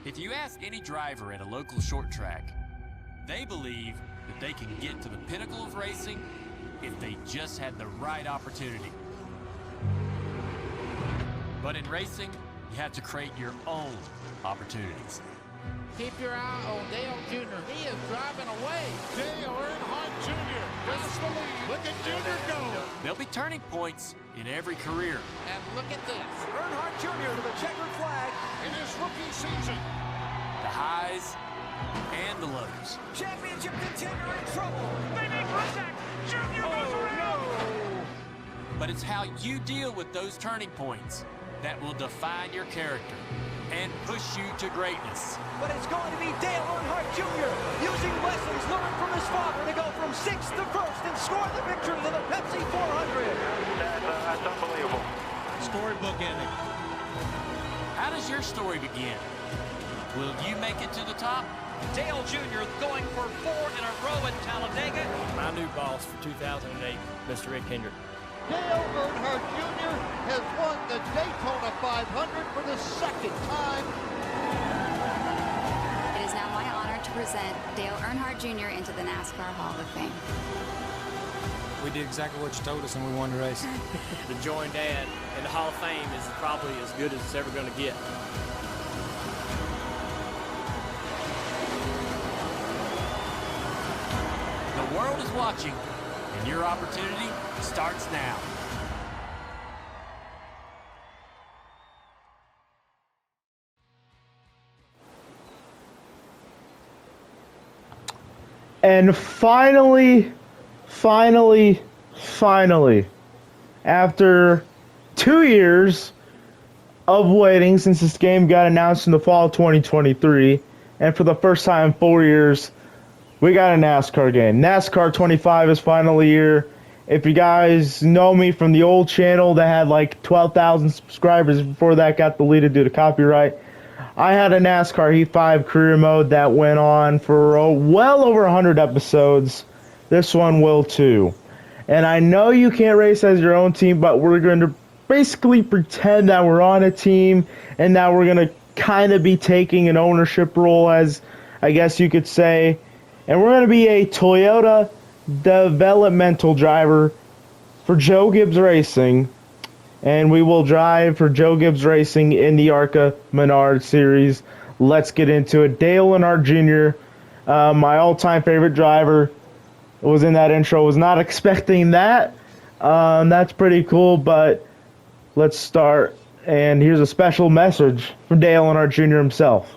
If you ask any driver at a local short track, they believe that they can get to the pinnacle of racing if they just had the right opportunity. But in racing, you have to create your own opportunities. Keep your eye on Dale Jr. He is driving away. Dale Earnhardt Jr. has the lead. Look at Jr. go. There'll be turning points in every career. And look at this. Earnhardt Jr. to the checkered flag. In his rookie season. The highs and the lows. Championship contender in trouble. They make contact. Jr. goes around. But it's how you deal with those turning points that will define your character and push you to greatness. But it's going to be Dale Earnhardt Jr. using lessons learned from his father to go from 6th to 1st and score the victory in the Pepsi 400. That's unbelievable. Storybook ending. How does your story begin? Will you make it to the top? Dale Jr. going for 4 in a row at Talladega. My new boss for 2008, Mr. Rick Hendrick. Dale Earnhardt Jr. has won the Daytona 500 for the second time. It is now my honor to present Dale Earnhardt Jr. into the NASCAR Hall of Fame. We did exactly what you told us and we won the race. To join Dad in the Hall of Fame is probably as good as it's ever going to get. The world is watching, and your opportunity starts now. And finally, after 2 years of waiting since this game got announced in the fall of 2023, and for the first time in 4 years, we got a NASCAR game. NASCAR 25 is finally here. If you guys know me from the old channel that had like 12,000 subscribers before that got deleted due to copyright, I had a NASCAR Heat 5 career mode that went on for well over 100 episodes. This one will too. And I know you can't race as your own team, but we're going to basically pretend that we're on a team and that we're going to kind of be taking an ownership role, as I guess you could say. And we're going to be a Toyota developmental driver for Joe Gibbs Racing. And we will drive for Joe Gibbs Racing in the ARCA Menard Series. Let's get into it. Dale Earnhardt Jr., my all-time favorite driver, was in that intro. Was not expecting that. That's pretty cool, but let's start. And here's a special message from Dale Earnhardt Jr. himself.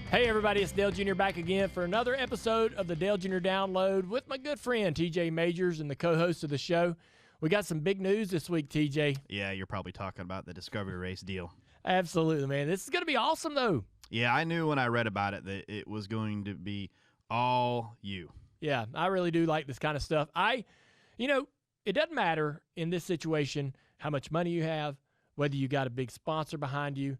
Hey everybody, it's Dale Jr. back again for another episode of the Dale Jr. Download with my good friend TJ Majors and the co-host of the show. We got some big news this week, TJ. Yeah, you're probably talking about the Discovery Race deal. Absolutely, man. This is going to be awesome, though. Yeah, I knew when I read about it that it was going to be all you. Yeah, I really do like this kind of stuff. It doesn't matter in this situation how much money you have, whether you got a big sponsor behind you.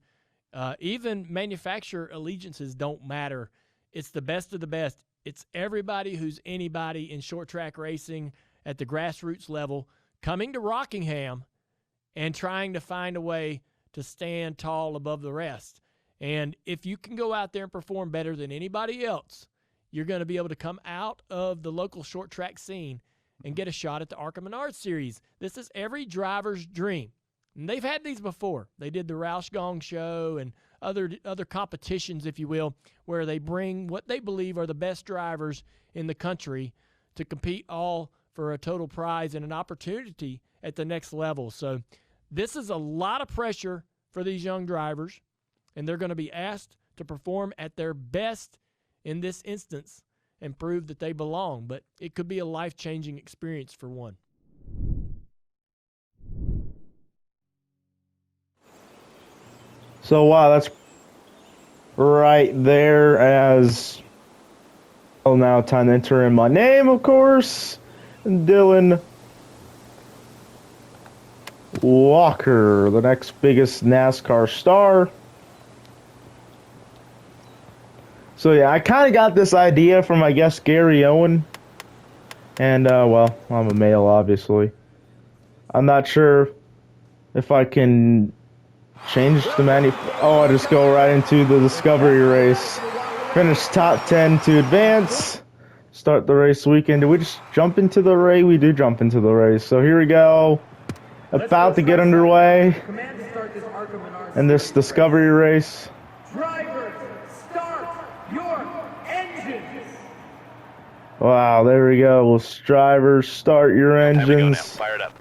Even manufacturer allegiances don't matter. It's the best of the best. It's everybody who's anybody in short track racing at the grassroots level coming to Rockingham and trying to find a way to stand tall above the rest. And if you can go out there and perform better than anybody else, you're going to be able to come out of the local short track scene and get a shot at the ARCA Menard Series. This is every driver's dream. And they've had these before. They did the Roush Gong Show and other competitions, if you will, where they bring what they believe are the best drivers in the country to compete all for a total prize and an opportunity at the next level. So this is a lot of pressure for these young drivers, and they're going to be asked to perform at their best in this instance and prove that they belong. But it could be a life-changing experience for one. So, wow, that's right there. As well, now time to enter in my name, of course. Dylan Walker, the next biggest NASCAR star. So, yeah, I kind of got this idea from, I guess, Gary Owen. And, well, I'm a male, obviously. I'm not sure if I can change the menu. Oh, I just go right into the discovery race. Finish top 10 to advance. Start the race weekend. Do we just jump into the race? We do jump into the race. So here we go. About to get underway in this discovery race. Drivers, start your engines. Wow, there we go. Drivers, start your engines. Fire it up.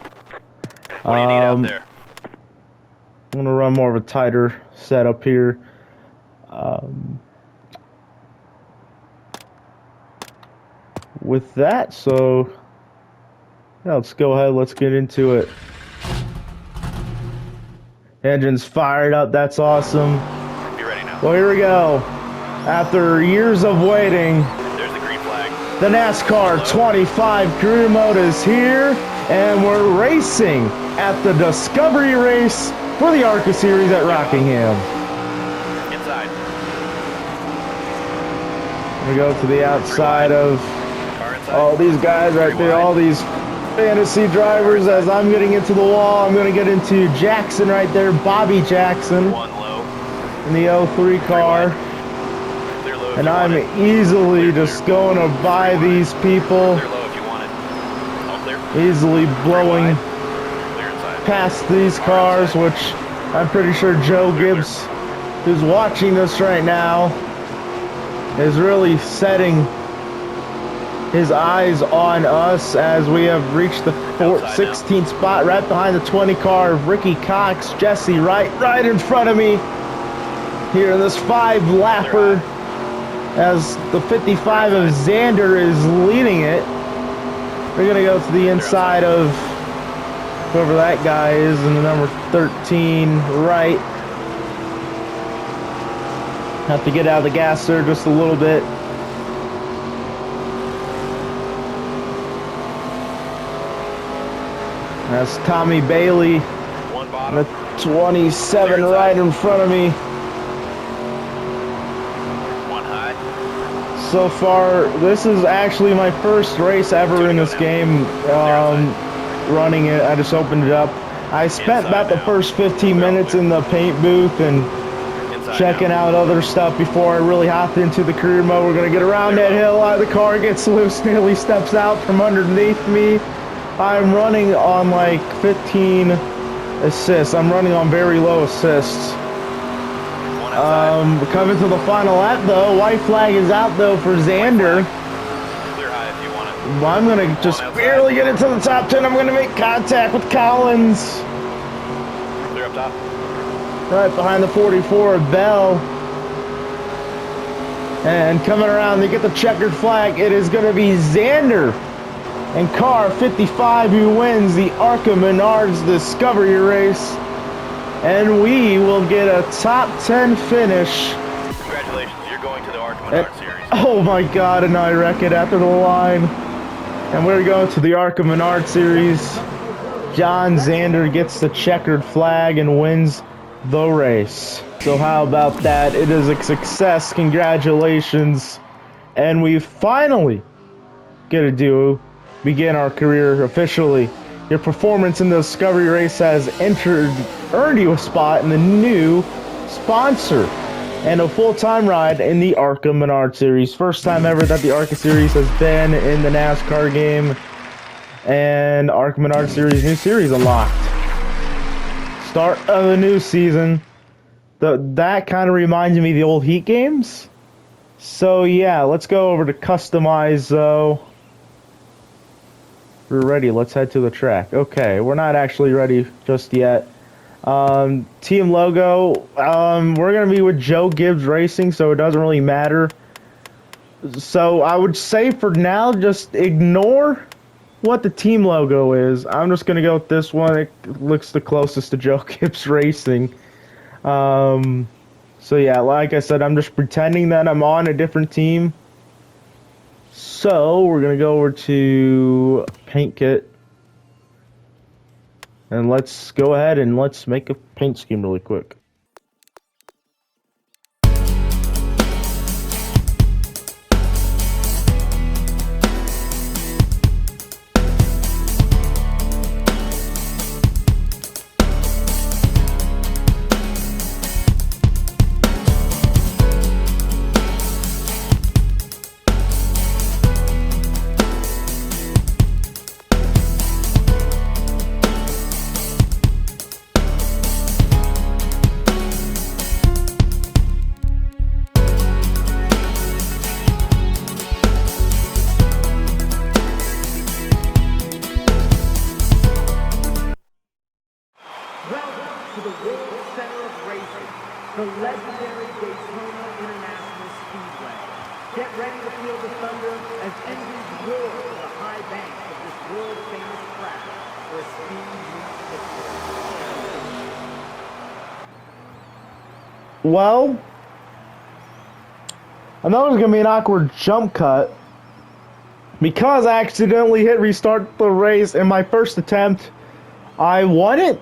What do you need out there? I'm going to run more of a tighter setup here. With that, so yeah, let's go ahead. Let's get into it. Engines fired up. That's awesome. Be ready now. Well, here we go. After years of waiting, There's the green flag. the NASCAR 25 career mode is here, and we're racing at the Discovery Race for the ARCA Series at Rockingham. Inside. We go to the outside of Car inside. all these guys right there, all these fantasy drivers. As I'm getting into the wall, I'm going to get into Jackson right there, Bobby Jackson One low. in the 03 car. Clear low if And you I'm want it. easily just going to buy these people, Clear low if you want it. All clear. easily blowing Clear inside. past these cars, which I'm pretty sure Joe Gibbs, who's watching this right now, is really setting his eyes on us as we have reached the 16th spot right behind the 20 car of Ricky Cox. Jesse right in front of me here in this 5-lapper as the 55 of Xander is leading it. We're going to go to the inside of whoever that guy is in the number 13 right. Have to get out of the gas there just a little bit. That's Tommy Bailey, One the bottom. 27 right in front of me. One high. So far, this is actually my first race ever in this game. Running it, I just opened it up. I spent about the first 15 minutes in the paint booth and checking out other stuff before I really hopped into the career mode. We're gonna get around that hill. The car gets loose, nearly steps out from underneath me. I'm running on like 15 assists. I'm running on very low assists. Coming to the final lap though. White flag is out though for Xander. Clear high if you want it. I'm gonna just barely get into the top 10. I'm gonna make contact with Collins. Clear up top. Right behind the 44 of Bell. And coming around to get the checkered flag, it is gonna be Xander and car 55 who wins the ARCA Menards Discovery Race. And we will get a top 10 finish. Congratulations, you're going to the ARCA Menard Series. Oh my god, and I wreck it after the line. And we're going to the ARCA Menard Series. John Xander gets the checkered flag and wins the race. So how about that? It is a success. Congratulations. And we finally get to begin our career officially. Your performance in the Discovery Race has earned you a spot in the new sponsor and a full-time ride in the ARCA Menard Series. First time ever that the ARCA Series has been in the NASCAR game. And ARCA Menard Series, new series unlocked. Start of the new season. That kind of reminds me of the old Heat games. So yeah, let's go over to customize though. We're ready. Let's head to the track. Okay, we're not actually ready just yet. Team logo. We're gonna be with Joe Gibbs Racing, so it doesn't really matter. So I would say for now, just ignore what the team logo is. I'm just gonna go with this one. It looks the closest to Joe Gibbs Racing. So yeah, like I said, I'm just pretending that I'm on a different team. So we're gonna go over to paint kit. And let's go ahead and let's make a paint scheme really quick. to the world center of racing, the legendary Daytona International Speedway. Get ready to feel the thunder as engines roar to the high banks of this world-famous track where speed meets victory. Well, I know there's going to be an awkward jump cut because I accidentally hit restart the race in my first attempt. I won it,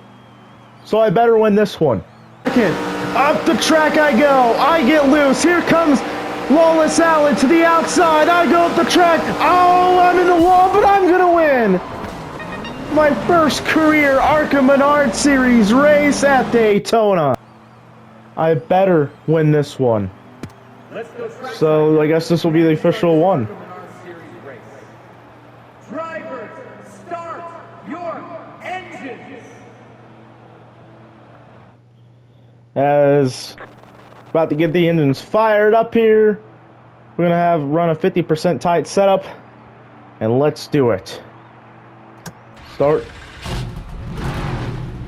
so I better win this one. Up the track I go. I get loose. Here comes Lawless Allen to the outside. I go up the track. Oh, I'm in the wall, but I'm going to win. My first career ARCA Menard Series race at Daytona. I better win this one. So I guess this will be the official one. Drivers, start your engines. As about to get the engines fired up here. We're gonna run a 50% tight setup, and let's do it. Start.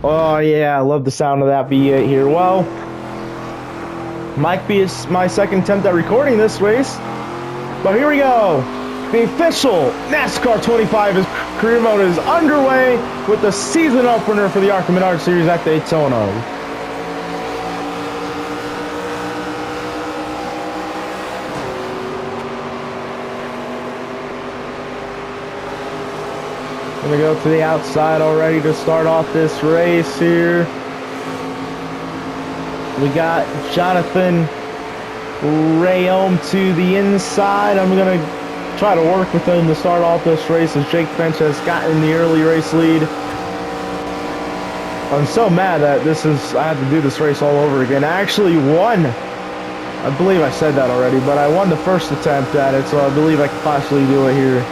Oh yeah, I love the sound of that V8 here. Well, might be my second attempt at recording this race, but here we go. The official NASCAR 25 career mode is underway with the season opener for the ARCA Menard Series at Daytona. Gonna go to the outside already to start off this race here. We got Jonathan Rayome to the inside. I'm gonna try to work with him to start off this race as Jake Finch has gotten the early race lead. I'm so mad that I have to do this race all over again. I actually won. I believe I said that already, but I won the first attempt at it, so I believe I could possibly do it here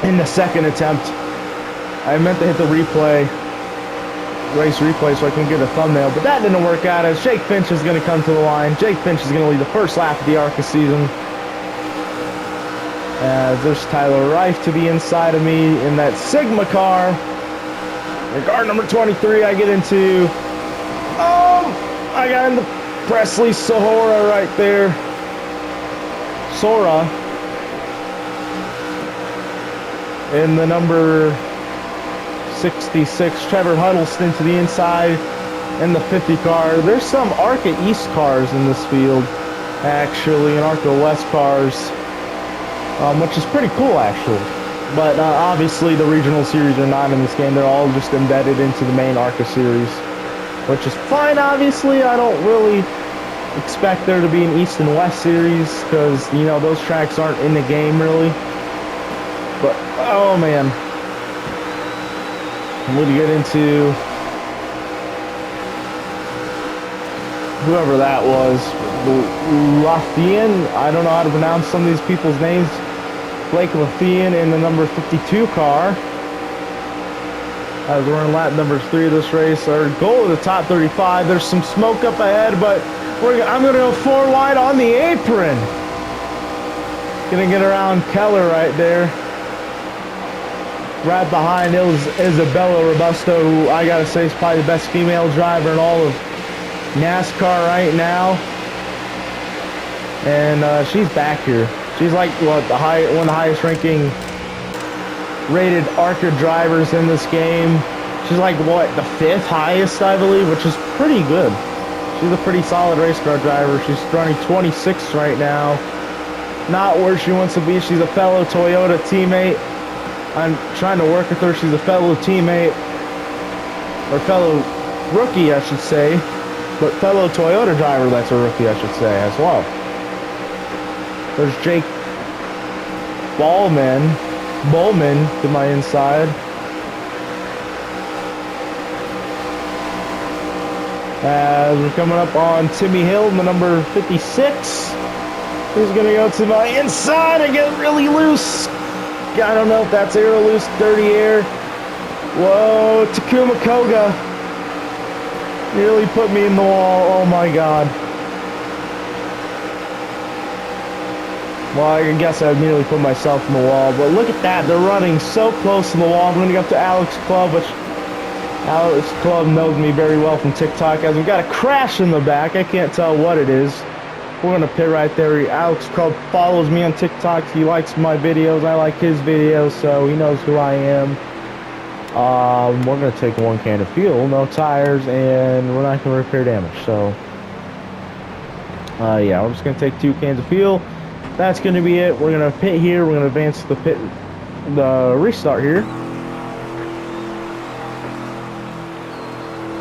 in the second attempt. I meant to hit the race replay so I can get a thumbnail, but that didn't work out as Jake Finch is going to come to the line. Jake Finch is going to lead the first lap of the ARCA season. There's Tyler Reif to the inside of me in that Sigma car. In car number 23, I get into... I got into Presley Sahora right there. Sora. In the number 66, Trevor Huddleston to the inside in the 50 car. There's some ARCA East cars in this field, actually, and ARCA West cars, which is pretty cool, actually. But obviously, the regional series are not in this game. They're all just embedded into the main ARCA series, which is fine, obviously. I don't really expect there to be an East and West series because, you know, those tracks aren't in the game, really. But, oh man. I'm going to get into whoever that was. Lothian. I don't know how to pronounce some of these people's names. Blake Lothian in the number 52 car. As we're in lap number 3 of this race. Our goal is the top 35. There's some smoke up ahead, but I'm going to go 4 wide on the apron. Going to get around Keller right there. Right behind it was Isabella Robusto, who I gotta say is probably the best female driver in all of NASCAR right now. And she's back here. She's like one of the highest ranking rated ARCA drivers in this game. She's like what, the 5th highest, I believe, which is pretty good. She's a pretty solid race car driver. She's running 26 right now. Not where she wants to be. She's a fellow Toyota teammate. I'm trying to work with her. She's a fellow teammate, or fellow rookie, I should say, but fellow Toyota driver that's a rookie, I should say, as well. There's Jake Bowman to my inside. As we're coming up on Timmy Hill, the number 56. He's going to go to my inside and get really loose. I don't know if that's air loose, dirty air. Whoa, Takuma Koga nearly put me in the wall. Oh my god. Well, I guess I nearly put myself in the wall, but look at that. They're running so close to the wall. I'm going to go up to Alex Club, which Alex Club knows me very well from TikTok, as we got a crash in the back. I can't tell what it is. We're gonna pit right there. Alex Club follows me on TikTok. He likes my videos. I like his videos, so he knows who I am. We're gonna take 1 can of fuel, no tires, and we're not gonna repair damage. So, yeah, we're just gonna take 2 cans of fuel. That's gonna be it. We're gonna pit here. We're gonna advance to the restart here.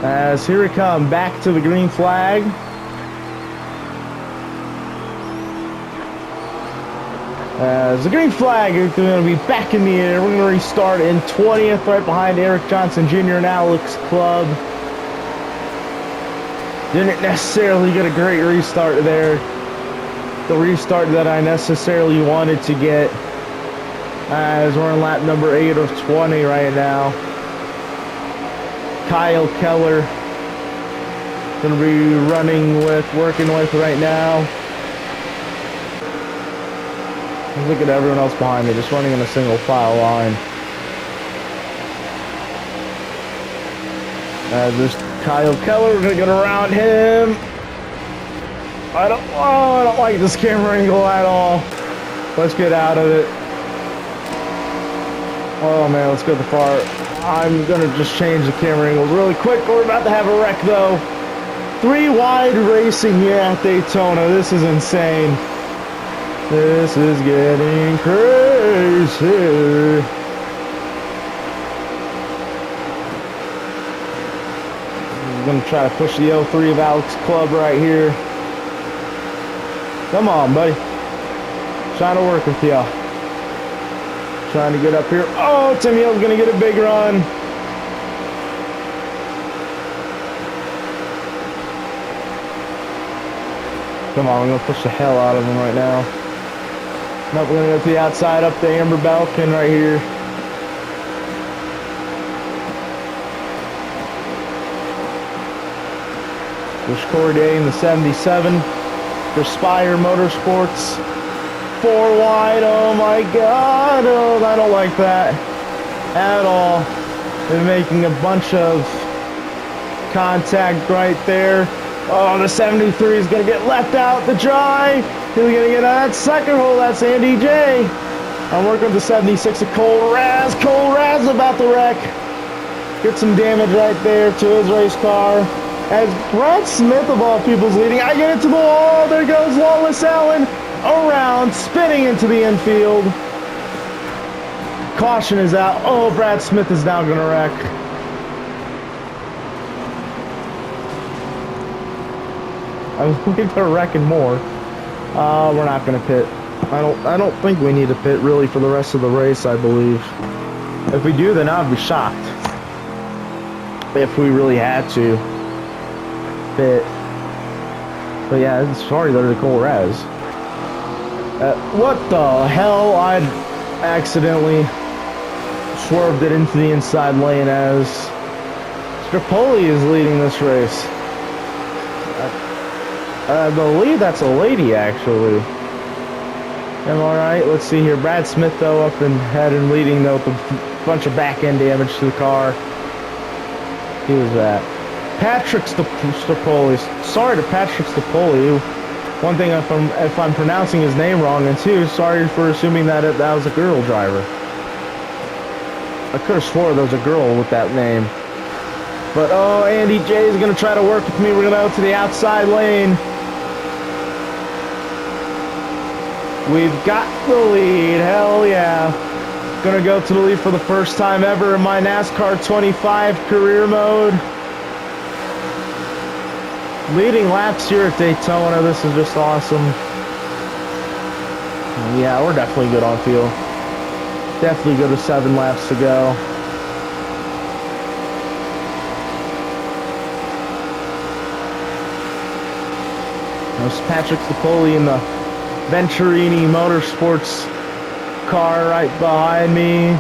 As here we come, back to the green flag. As the green flag is going to be back in the air. We're going to restart in 20th, right behind Eric Johnson Jr. and Alex Club. Didn't necessarily get a great restart there. The restart that I necessarily wanted to get. As we're on lap number 8 of 20 right now. Kyle Keller going to be working with right now. Look at everyone else behind me, just running in a single file line. There's Kyle Keller, we're gonna get around him. I don't like this camera angle at all. Let's get out of it. Oh man, let's go to the far. I'm gonna just change the camera angles really quick. We're about to have a wreck though. 3 wide racing here at Daytona. This is insane. This is getting crazy. I'm gonna try to push the 03 of Alex Club right here. Come on, buddy. Trying to work with y'all. Trying to get up here. Oh, Tim Hill's gonna get a big run. Come on, I'm gonna push the hell out of him right now. Nope, we're gonna go to the outside up to Amber Belkin right here. There's Corey Day in the 77 for Spire Motorsports. 4 wide, oh my god, oh, I don't like that at all. They're making a bunch of contact right there. Oh, the 73 is going to get left out to dry. He's going to get out that second hole. That's Andy J. I'm working with the 76 of Cole Raz. Cole Raz about to wreck. Get some damage right there to his race car. As Brad Smith, of all people, is leading. I get it to the wall. There goes Wallace Allen. Around, spinning into the infield. Caution is out. Oh, Brad Smith is now going to wreck. I believe they're wrecking more. We're not going to pit. I don't think we need to pit really for the rest of the race, I believe. If we do, then I'd be shocked. If we really had to pit. But yeah, sorry there's a Cole Raz. What the hell? I accidentally swerved it into the inside lane as Strapoli is leading this race. I believe that's a lady, actually. Am I right? Let's see here. Brad Smith, though, up and head and leading, though, with a bunch of back-end damage to the car. He was that. Patrick Strapoli. Sorry to Patrick Strapoli. One thing, if I'm pronouncing his name wrong, and two, sorry for assuming that that was a girl driver. I could have swore there was a girl with that name. But, oh, Andy J is going to try to work with me. We're going to go to the outside lane. We've got the lead. Hell yeah. Going to go to the lead for the first time ever in my NASCAR 25 career mode. Leading laps here at Daytona. This is just awesome. Yeah, we're definitely good on fuel. Definitely good with 7 laps to go. There's Patrick Strapoli in the Venturini Motorsports car right behind me.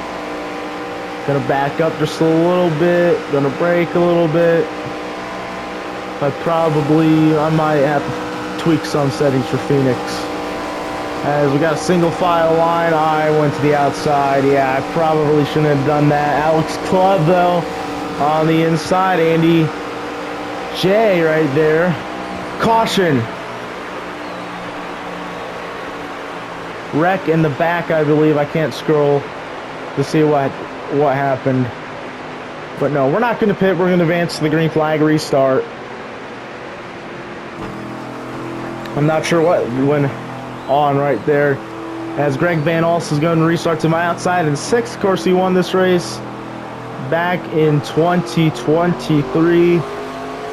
Gonna back up just a little bit. Gonna brake a little bit. I might have to tweak some settings for Phoenix. As we got a single file line, I went to the outside. Yeah, I probably shouldn't have done that. Alex Club, though, On the inside, Andy J right there. Caution. Wreck in the back, I believe. I can't scroll to see what happened. But no, we're not going to pit. We're going to advance to the green flag restart. I'm not sure what went on right there. As Greg Van Alst is going to restart to my outside in 6th. Of course, he won this race back in 2023.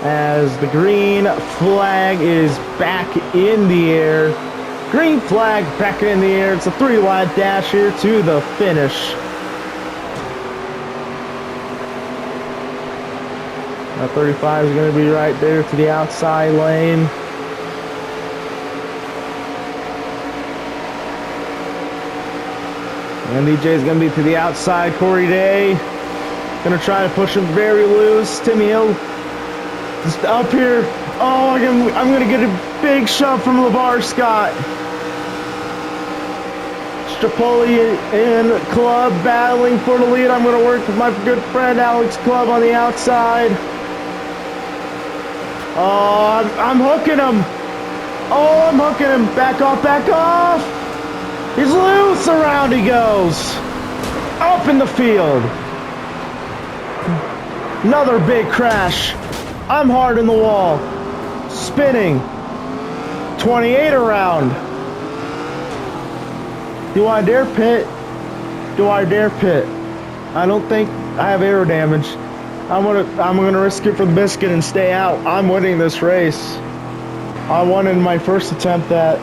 As the green flag is back in the air. Green flag back in the air. It's a 3-wide dash here to the finish. Now 35 is going to be right there to the outside lane. And DJ is going to be to the outside. Corey Day going to try to push him very loose. Timmy Hill just up here. Oh, I'm going to get a big shove from LeVar Scott. Strapoli and Club battling for the lead. I'm going to work with my good friend Alex Club on the outside. Oh, I'm hooking him. Oh, I'm hooking him. Back off, back off. He's loose. Around he goes. Up in the field. Another big crash. I'm hard in the wall. Spinning. 28 around. Do I dare pit? Do I dare pit? I don't think I have air damage. I'm gonna risk it for the biscuit and stay out. I'm winning this race. I won in my first attempt that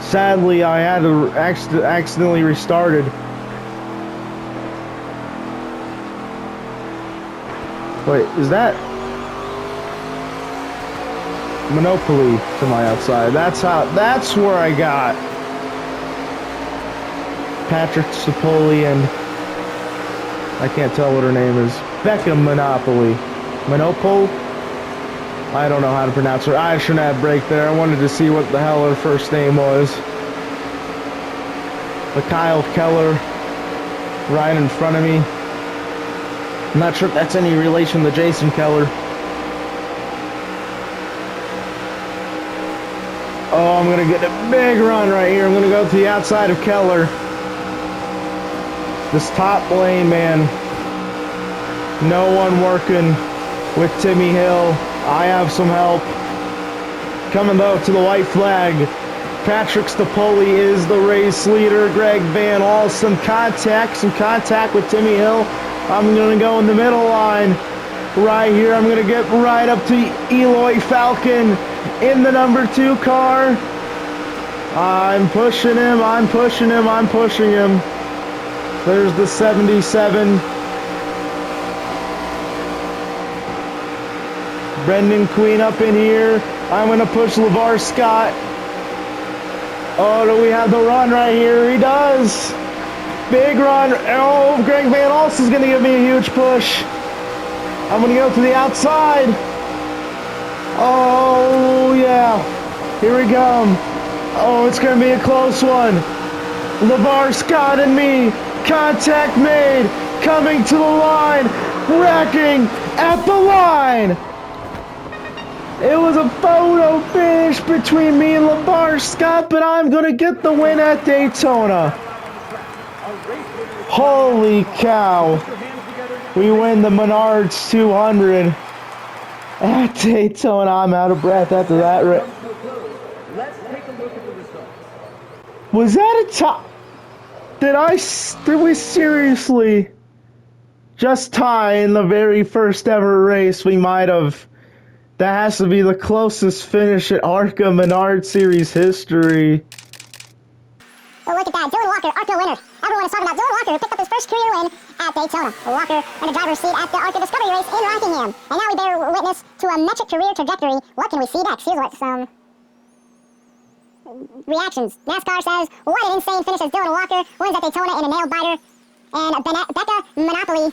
sadly I had to accidentally restarted. Wait, is that Monopoly to my outside? That's where I got Patrick Sapoli and I can't tell what her name is. Becca Monopoly. Monopole? I don't know how to pronounce her. I shouldn't have break there. I wanted to see what the hell her first name was. But Kyle Keller right in front of me. I'm not sure if that's any relation to Jason Keller. Oh, I'm going to get a big run right here. I'm going to go to the outside of Keller. This top lane, man. No one working with Timmy Hill. I have some help. Coming, though, to the white flag. Patrick Stapoli is the race leader. Greg Van Alst, some contact with Timmy Hill. I'm going to go in the middle line. Right here, I'm going to get right up to Eloy Falcon in the number 2 car. I'm pushing him, I'm pushing him, I'm pushing him. There's the 77. Brendan Queen up in here. I'm going to push LeVar Scott. Oh, do we have the run right here? He does. Big run. Oh, Greg Van Alst is going to give me a huge push. I'm going to go to the outside. Oh, yeah. Here we come. Oh, it's going to be a close one. LeVar Scott and me. Contact made. Coming to the line. Wrecking at the line. It was a photo finish between me and LeVar Scott, but I'm going to get the win at Daytona. Holy cow. We win the Menards 200 at Daytona. I'm out of breath after that. Let's take a look at the results. Was that a tie? Did we seriously just tie in the very first ever race we might have? That has to be the closest finish at ARCA Menard Series history. Oh, look at that. Dylan Walker, ARCA winner. Everyone is talking about Dylan Walker, who picked up his first career win at Daytona. Walker in the driver's seat at the ARCA Discovery race in Rockingham. And now we bear witness to a metric career trajectory. What can we see next? Here's what some reactions. NASCAR says, what an insane finish as Dylan Walker wins at Daytona in a nail-biter. And Becca Monopoly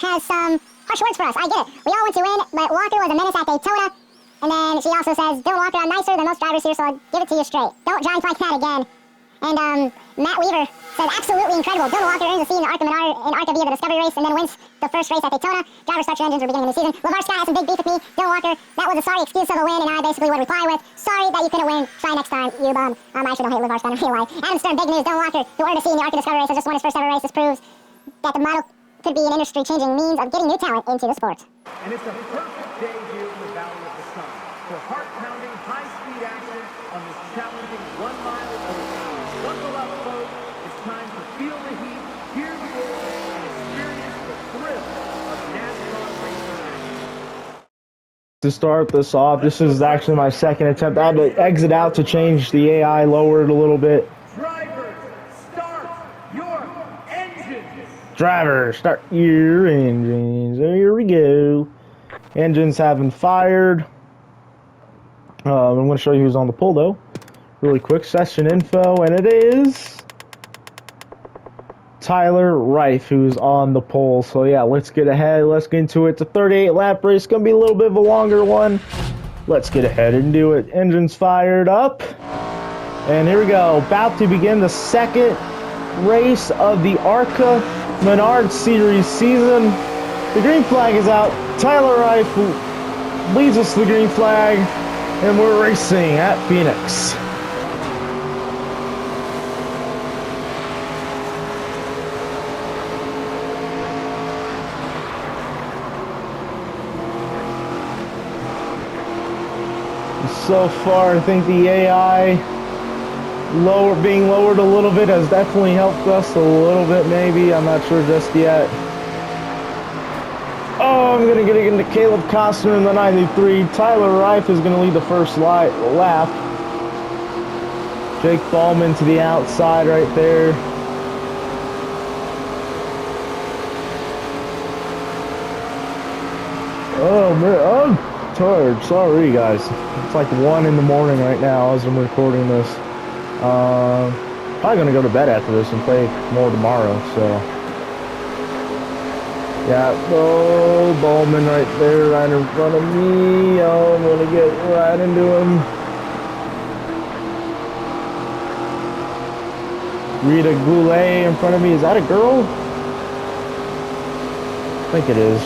has some harsh words for us. I get it. We all want to win, but Walker was a menace at Daytona. And then she also says, Dylan Walker, I'm nicer than most drivers here, so I'll give it to you straight. Don't drive like that again. And Matt Weaver says, absolutely incredible. Dylan Walker earns a seat in ARCA via the Discovery race and then wins the first race at Daytona. Driver start your engines, we're beginning the season. LeVar Scott has some big beef with me. Dylan Walker, that was a sorry excuse of a win, and I basically would reply with, sorry that you couldn't win. Try next time, you bum. I actually don't hate LeVar Scott in real life. Adam Stern, big news. Dylan Walker, who earned a seat in the ARCA Discovery race, has just won his first ever race. This proves that the model could be an industry-changing means of getting new talent into the sport. And it's a perfect day here in the Valley of the Sun for heart-pounding, high-speed action on this challenging 1 mile oval. Buckle up, folks. It's time to feel the heat, hear the roar, and experience the thrill of NASCAR racer action. To start this off, this is actually my second attempt. I had to exit out to change the AI, lower it a little bit. Drivers, start your engines. Driver, start your engines. There we go. Engines have been fired. I'm going to show you who's on the pole, though. Really quick session info, and it is Tyler Reif who's on the pole. So yeah, let's get ahead. Let's get into it. It's a 38-lap race. It's going to be a little bit of a longer one. Let's get ahead and do it. Engines fired up. And here we go. About to begin the second race of the ARCA Menard Series season. The green flag is out. Tyler Reif leads us to the green flag, and we're racing at Phoenix. So far, I think the AI being lowered a little bit has definitely helped us a little bit, maybe. I'm not sure just yet. Oh, I'm going to get into Caleb Costner in the 93. Tyler Reif is going to lead the first lap. Jake Ballman to the outside right there. Oh, man. I'm tired. Sorry, guys. It's like 1 in the morning right now as I'm recording this. Probably going to go to bed after this and play more tomorrow, so... Yeah, oh, Bowman right there, right in front of me. Oh, I'm going to get right into him. Rita Goulet in front of me. Is that a girl? I think it is.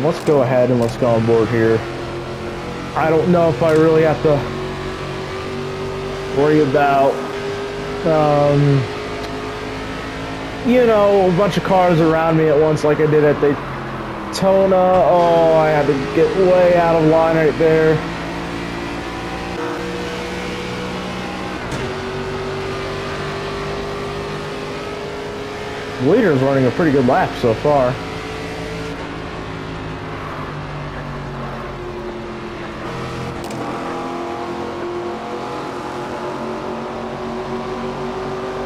Let's go ahead and let's go on board here. I don't know if I really have to worry about you know, a bunch of cars around me at once like I did at Daytona. Oh, I had to get way out of line right there. The leader is running a pretty good lap so far.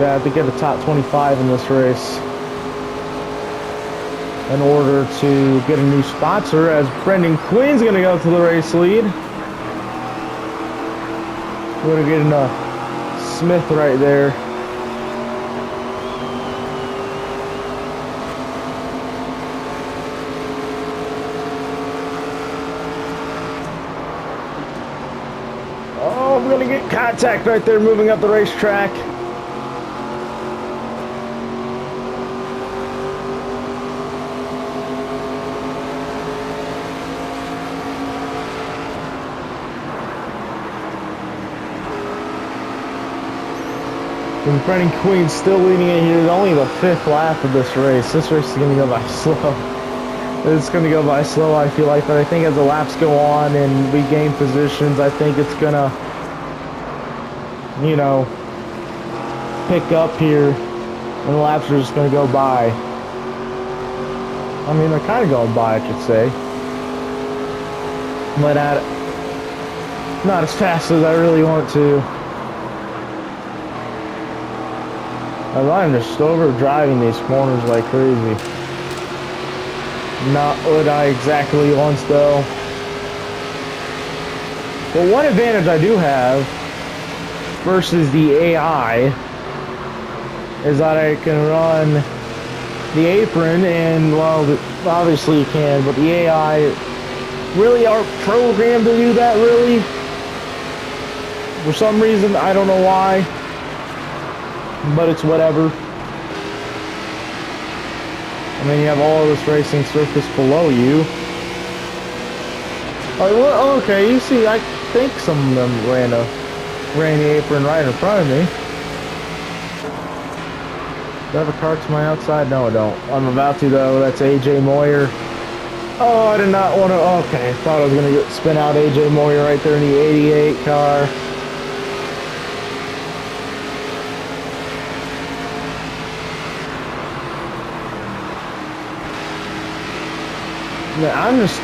Yeah, I have to get a top 25 in this race in order to get a new sponsor, as Brendan Queen's going to go to the race lead. We're going to get a Smith right there. Oh, I'm going to get contact right there moving up the racetrack. And Brendan Queen's still leading it here. Only the 5th lap of this race. This race is going to go by slow. It's going to go by slow, I feel like. But I think as the laps go on and we gain positions, I think it's going to, you know, pick up here. And the laps are just going to go by. I mean, they're kind of going by, I should say. But not as fast as I really want to. I'm just over driving these corners like crazy. Not what I exactly want though. But one advantage I do have versus the AI is that I can run the apron, and well, obviously you can, but the AI really are programmed to do that, really. For some reason, I don't know why. But it's whatever. And then you have all of this racing surface below you. Oh, well, okay, you see, I think some of them ran the apron right in front of me. Do I have a car to my outside? No, I don't. I'm about to, though. That's AJ Moyer. Oh, I did not want to... Okay, I thought I was going to spin out AJ Moyer right there in the 88 car. Yeah, I'm just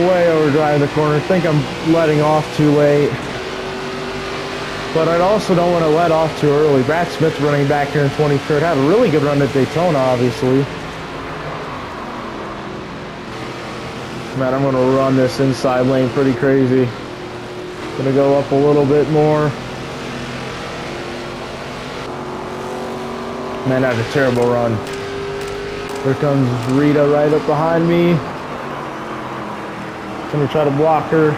way over driving the corner. I think I'm letting off too late. But I also don't want to let off too early. Brad Smith's running back here in 23rd. Had a really good run at Daytona, obviously. Man, I'm going to run this inside lane pretty crazy. Going to go up a little bit more. Man, that's a terrible run. Here comes Rita right up behind me. Gonna try to block her.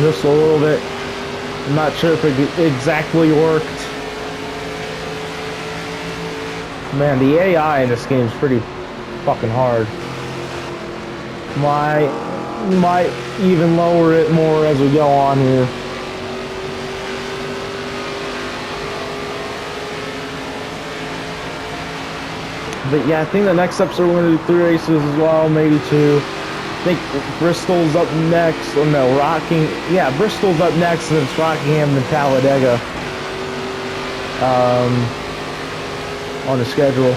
Just a little bit. I'm not sure if it exactly worked. Man, the AI in this game is pretty fucking hard. Might even lower it more as we go on here. But yeah, I think the next episode we're going to do 3 races as well, maybe 2. I think Bristol's up next. Oh no, Bristol's up next, and it's Rockingham and Talladega on the schedule.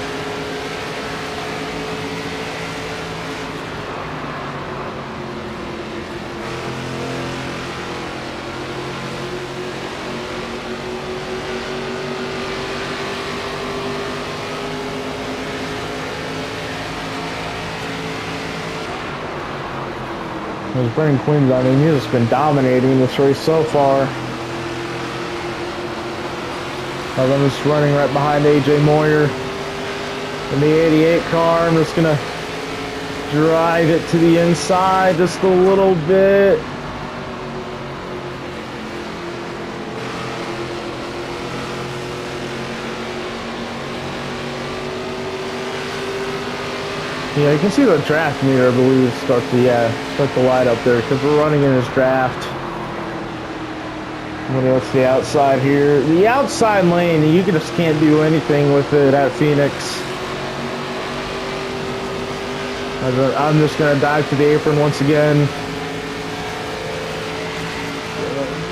There's Brennan Quinn. I mean, he's just been dominating this race so far. I'm just running right behind AJ Moyer in the 88 car. I'm just gonna drive it to the inside just a little bit. Yeah, you can see the draft meter, I believe, start to light up there because we're running in his draft. What else? The outside here, the outside lane, you just can't do anything with it at Phoenix. I'm just gonna dive to the apron once again.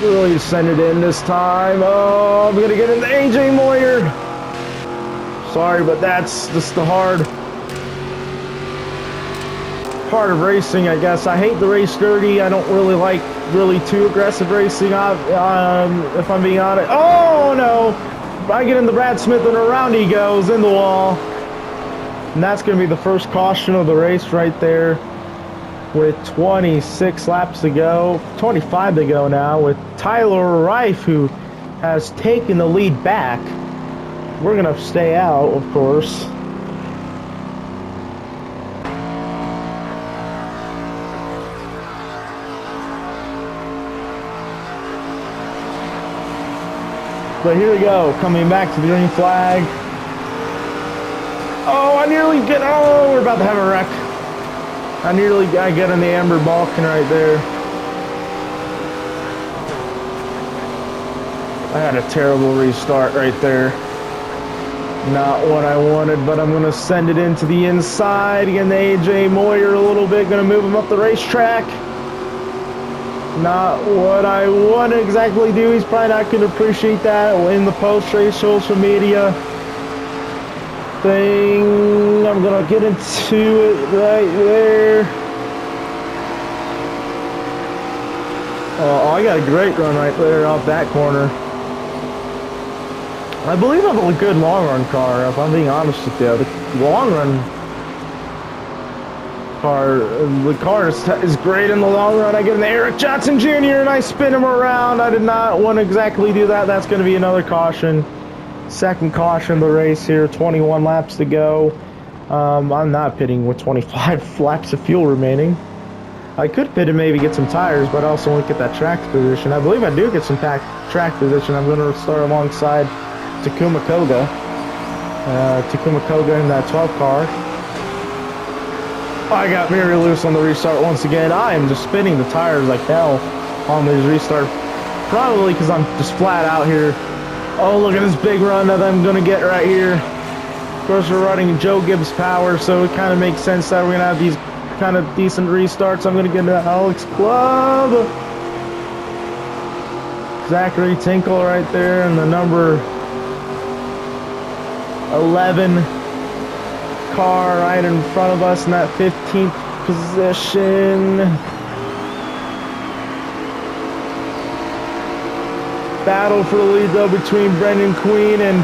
Really send it in this time. Oh, I'm gonna get into AJ Moyer. Sorry, but that's just the hard part of racing, I guess. I hate the race dirty. I don't really like too aggressive racing, if I'm being honest. Oh no! I get into Brad Smith and around he goes in the wall. And that's going to be the first caution of the race right there with 26 laps to go, 25 to go now, with Tyler Reif, who has taken the lead back. We're going to stay out, of course. But here we go, coming back to the green flag. Oh, we're about to have a wreck. I get in the Amber Balkan right there. I had a terrible restart right there. Not what I wanted, but I'm going to send it into the inside. Again, the AJ Moyer a little bit, going to move him up the racetrack. Not what I want to exactly do. He's probably not going to appreciate that in the post-race social media thing. I'm going to get into it right there. Oh, I got a great run right there off that corner. I believe I have a good long-run car, if I'm being honest with you. The long-run car, the car is great in the long run. I get an Eric Johnson Jr. and I spin him around. I did not want to exactly do that. That's going to be another caution. Second caution of the race here, 21 laps to go. I'm not pitting with 25 laps of fuel remaining. I could pit and maybe get some tires, but I also won't get that track position. I believe I do get some track position. I'm going to start alongside Takuma Koga. Takuma Koga in that 12 car. I got very loose on the restart once again. I am just spinning the tires like hell on these restarts. Probably because I'm just flat out here. Oh, look at this big run that I'm going to get right here. Of course, we're running Joe Gibbs power, so it kind of makes sense that we're going to have these kind of decent restarts. I'm going to get into Alex Club. Zachary Tinkle right there in the number 11 car right in front of us in that 15th position. Battle for the lead though between Brendan Queen and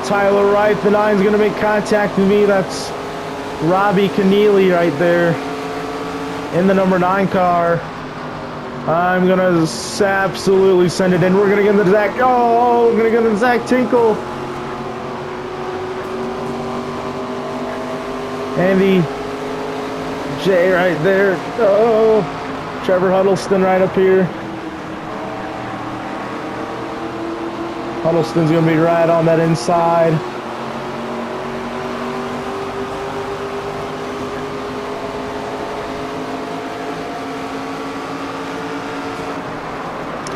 Tyler Wright. The 9's going to make contact with me. That's Robbie Keneally right there in the number 9 car. I'm going to absolutely send it in. We're going to get into Zach. Oh, we're going to get into Zach Tinkle. Andy J right there. Oh, Trevor Huddleston right up here. Huddleston's going to be right on that inside.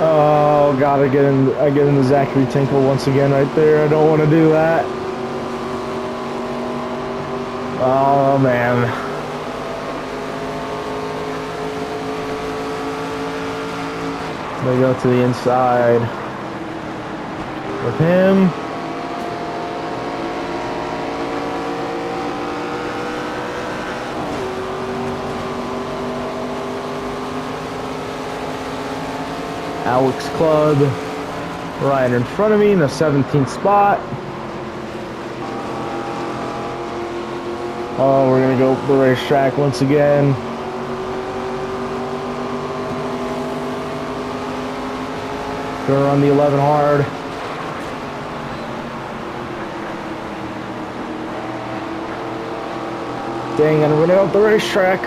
Oh, gotta get in. I get into Zachary Tinkle once again right there. I don't want to do that. Oh man. They go to the inside with him. Alex Club right in front of me in the 17th spot. Oh, we're gonna go the racetrack once again. Gonna run the 11 hard. Dang, I'm gonna go up the racetrack.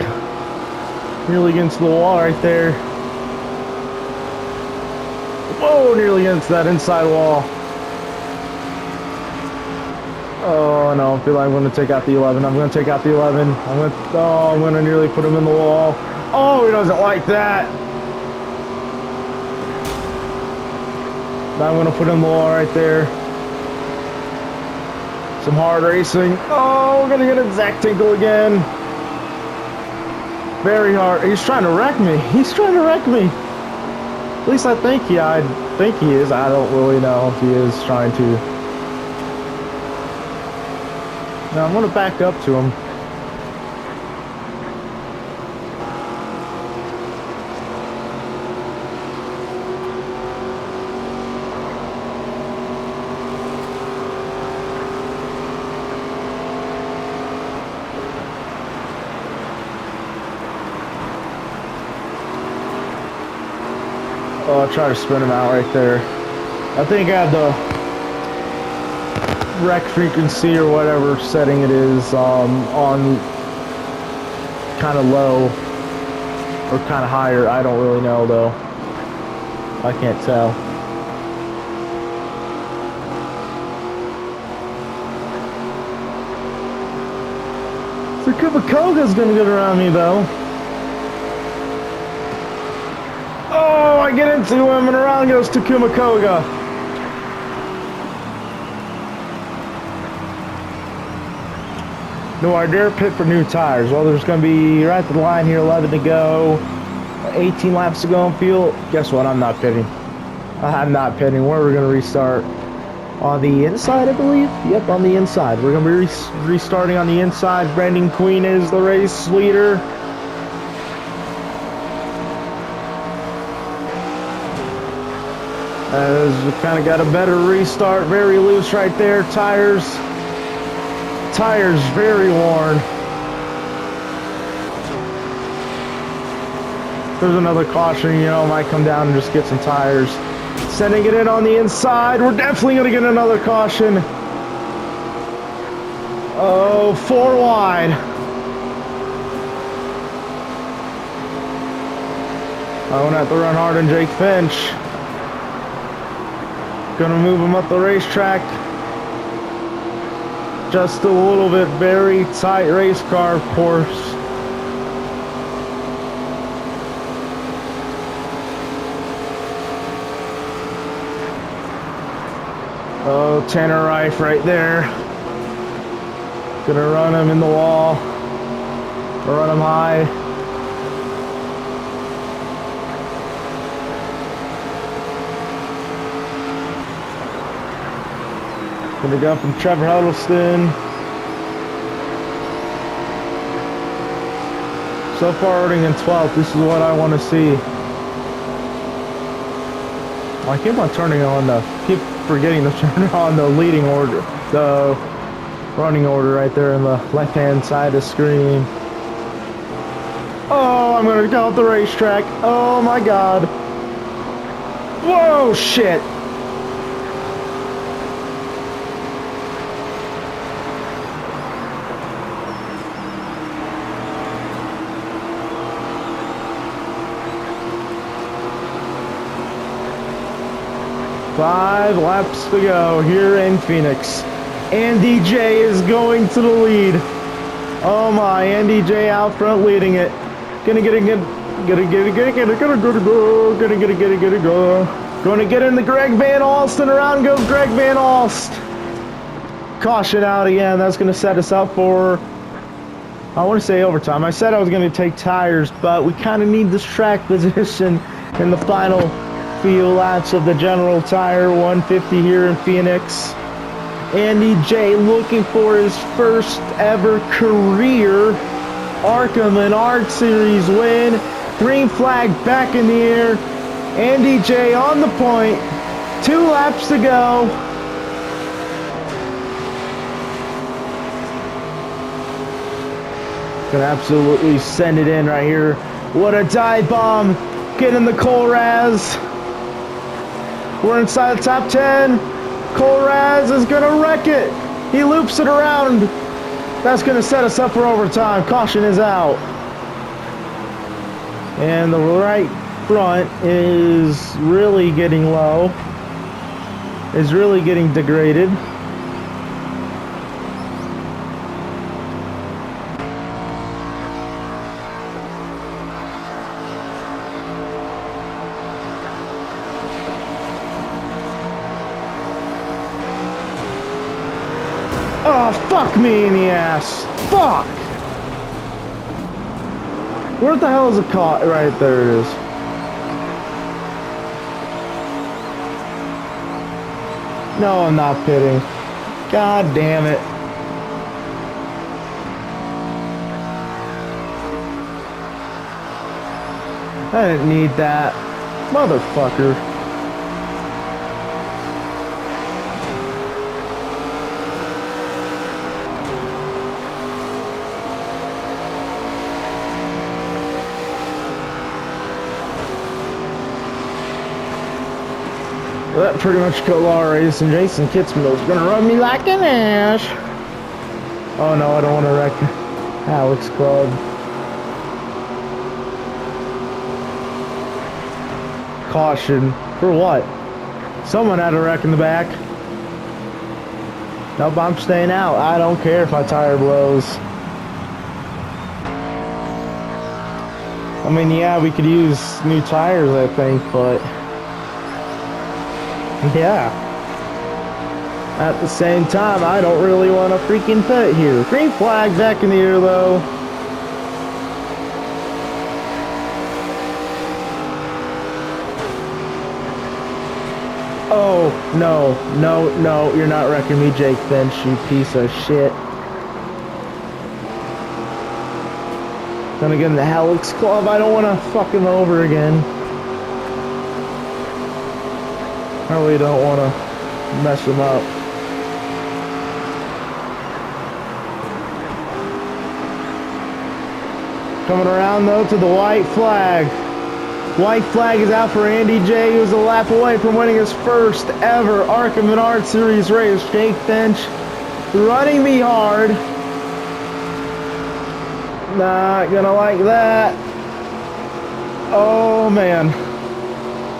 Nearly against the wall right there. Whoa, nearly against that inside wall. Oh no, I feel like I'm going to take out the 11. I'm going to take out the 11. I'm going to nearly put him in the wall. Oh, he doesn't like that. Now I'm going to put him in the wall right there. Some hard racing. Oh, we're going to get a Zach Tinkle again. Very hard. He's trying to wreck me. He's trying to wreck me. At least I think he is. I don't really know if he is trying to. Now I'm going to back up to him. Oh, I'll try to spin him out right there. I think I have the rec frequency or whatever setting it is on kind of low or kind of higher. I don't really know though. I can't tell. So Koga's gonna get around me though. Oh, I get into him and around goes Takuma Koga. No, I dare pit for new tires. Well, there's going to be right at the line here, 11 to go, 18 laps to go on fuel. Guess what? I'm not pitting. I'm not pitting. Where are we going to restart? On the inside, I believe? Yep, on the inside. We're going to be restarting on the inside. Brendan Queen is the race leader. We kind of got a better restart. Very loose right there. Tires very worn. There's another caution, you know, might come down and just get some tires. Sending it in on the inside. We're definitely going to get another caution. Oh, 4 wide. I won't have to run hard on Jake Finch. Gonna move him up the racetrack. Just a little bit, very tight race car, of course. Oh, Tanner Reif right there. Gonna run him in the wall. Run him high. Gonna go from Trevor Huddleston. So far, running in 12th. This is what I want to see. I keep on turning on keep forgetting to turn on the leading order, the running order right there in the left-hand side of the screen. Oh, I'm gonna go off the racetrack. Oh my God. Whoa, shit. Five laps to go here in Phoenix. Andy J is going to the lead. Oh my, Andy J out front leading it. Gonna get it, gonna get in the Greg Van Alst, around goes Greg Van Alst. Caution out again. That's gonna set us up for, I want to say overtime. I said I was gonna take tires, but we kind of need this track position in the final few laps of the General Tire 150 here in Phoenix. Andy J looking for his first ever career ARCA Menard Series win. Green flag back in the air. Andy J on the point. 2 laps to go. Gonna absolutely send it in right here. What a dive bomb. Get in the Colraz. We're inside the top 10. Colraz is gonna wreck it. He loops it around. That's gonna set us up for overtime. Caution is out. And the right front is really getting low. Is really getting degraded. Oh, fuck me in the ass. Fuck! Where the hell is the car? Right there it is. No, I'm not pitting. God damn it. I didn't need that. Motherfucker. Well, that pretty much killed our race, and Jason Kitzmill's gonna run me like an ass. Oh no, I don't want to wreck Alex Club. Caution. For what? Someone had a wreck in the back. Nope, I'm staying out. I don't care if my tire blows. I mean, yeah, we could use new tires, I think, but yeah. At the same time, I don't really want to freaking pit here. Green flag back in the air, though. Oh, no, no, no, you're not wrecking me, Jake Finch, you piece of shit. Gonna get in the Helix Club. I don't want to fuck him over again. I really don't want to mess him up. Coming around, though, to the white flag. White flag is out for Andy J, who's a lap away from winning his first ever ARCA Menard Series race. Jake Finch running me hard. Not gonna like that. Oh man.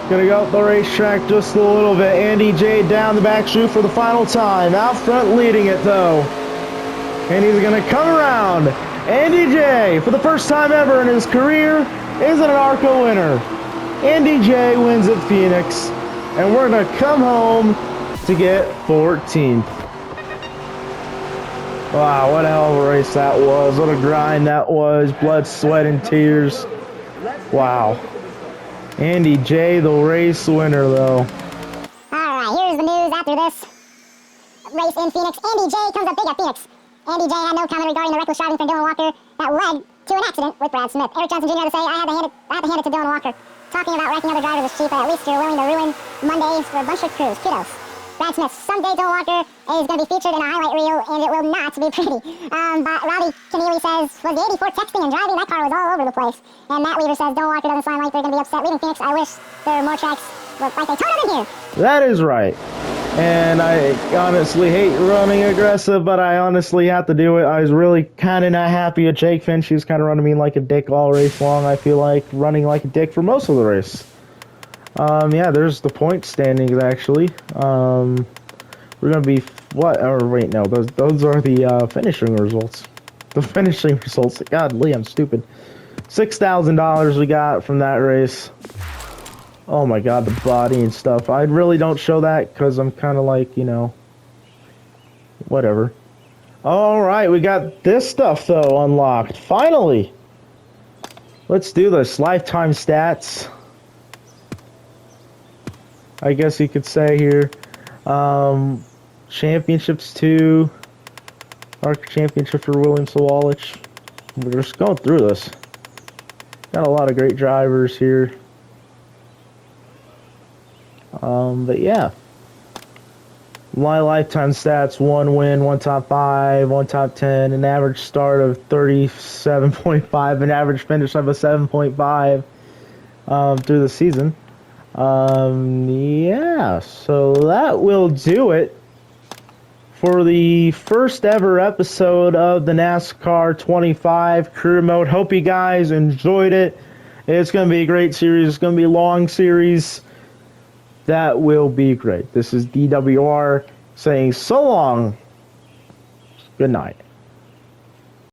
Gonna go up the racetrack just a little bit. Andy J down the back chute for the final time. Out front leading it though. And he's gonna come around. Andy J, for the first time ever in his career, is an ARCA winner. Andy J wins at Phoenix. And we're gonna come home to get 14th. Wow, what a hell of a race that was. What a grind that was. Blood, sweat, and tears. Wow. Andy J, the race winner, though. Alright, here's the news after this race in Phoenix. Andy J comes up big at Phoenix. Andy J had no comment regarding the reckless driving from Dylan Walker that led to an accident with Brad Smith. Eric Johnson Jr. had to say, I had to hand it to Dylan Walker. Talking about wrecking other drivers is cheap, but at least you're willing to ruin Mondays for a bunch of crews. Kudos. Brad Smith, someday Dylan Walker is going to be featured in a highlight reel, and it will not be pretty. But Robbie Keneally says, was the 84 texting and driving? That car was all over the place. And Matt Weaver says, Dylan Walker doesn't sound like they're going to be upset leaving Phoenix. I wish there were more tracks like Daytona than here. That is right. And I honestly hate running aggressive, but I honestly have to do it. I was really kind of not happy with Jake Finch. He was kind of running me like a dick all race long. I feel like running like a dick for most of the race. Yeah, there's the point standings, actually. We're going to be, what, or wait, no, those are the finishing results. The finishing results. God, Lee, I'm stupid. $6,000 we got from that race. Oh my god, the body and stuff. I really don't show that because I'm kind of like, you know, whatever. Alright, we got this stuff, though, unlocked. Finally! Let's do this. Lifetime stats. I guess you could say here. Championships 2. ARC Championship for William Sawalich. We're just going through this. Got a lot of great drivers here. But yeah. My lifetime stats: 1 win, 1 top 5, 1 top 10, an average start of 37.5, an average finish of a 7.5 through the season. Yeah, so that will do it for the first ever episode of the NASCAR 25 Career Mode. Hope you guys enjoyed it. It's going to be a great series. It's going to be a long series. That will be great. This is DWR saying so long. Good night.